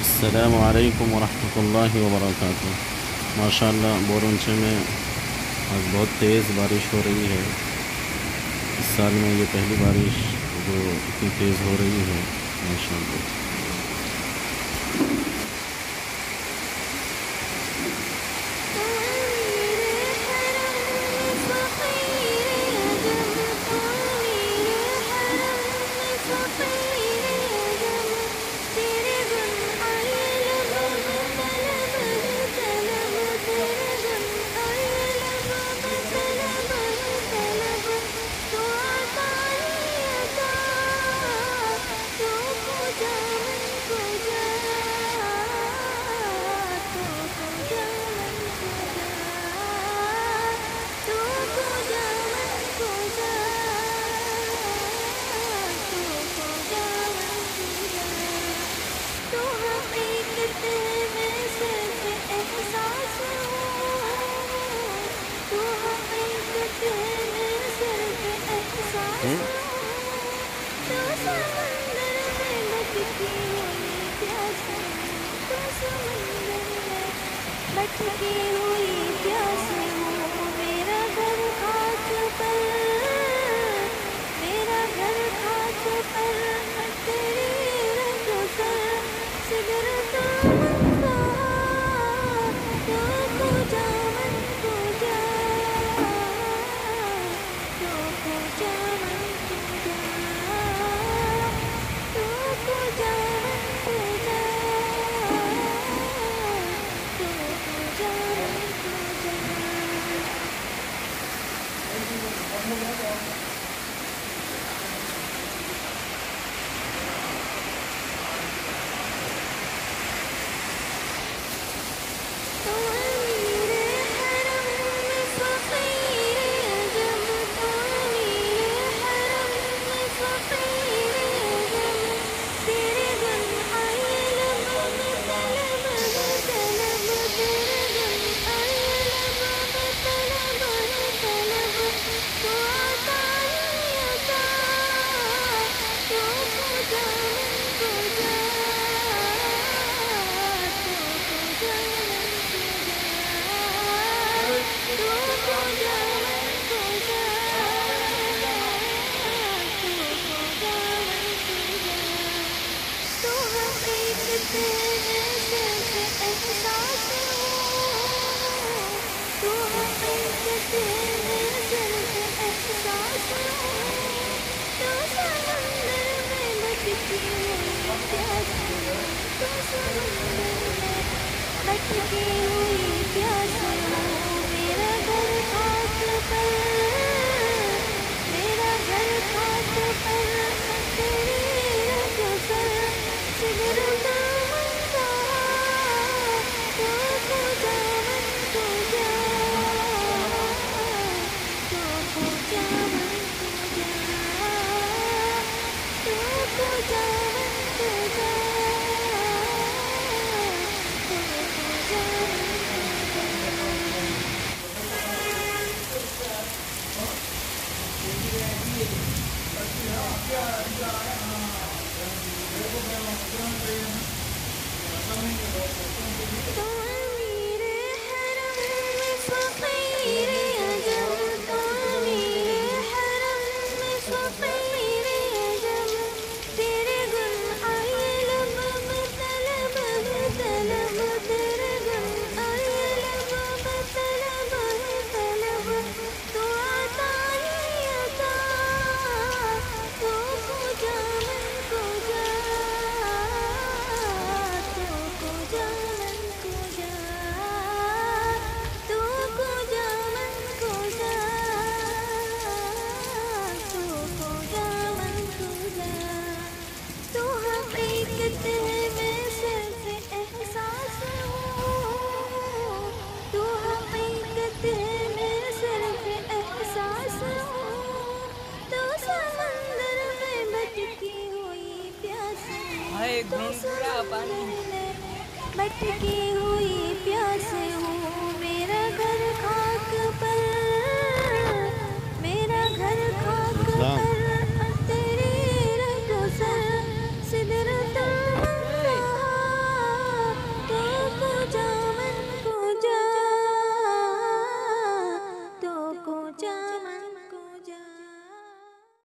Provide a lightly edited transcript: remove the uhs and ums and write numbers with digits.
अस्सलामु अलैकुम वरहमतुल्लाहि वबरकातुहू। माशाअल्लाह बोरंचे में आज बहुत तेज़ बारिश हो रही है। इस साल में ये पहली बारिश जो इतनी तेज़ हो रही है माशाअल्लाह। भटकी हुई प्यास हूँ, मेरा घर खाक पर, मेरा घर खाक पर, तेरी रंगों पर सिगरता मन का, तो पूजा मन पूजा, तो पूजा मन पूजा, तो पूजा मन पूजा, भटकी हुई प्यास हूँ, मेरा घर खाक पर, मेरा घर खाक पर, तेरी रंगों पर सिगरता मन का, तो पूजा मन पूजा, तो पूजा मन पूजा, तो पूजा मन पूजा। भटकी हुई प्यास हूँ, मेरा घर खाक पर, मेरा घर खाक पर।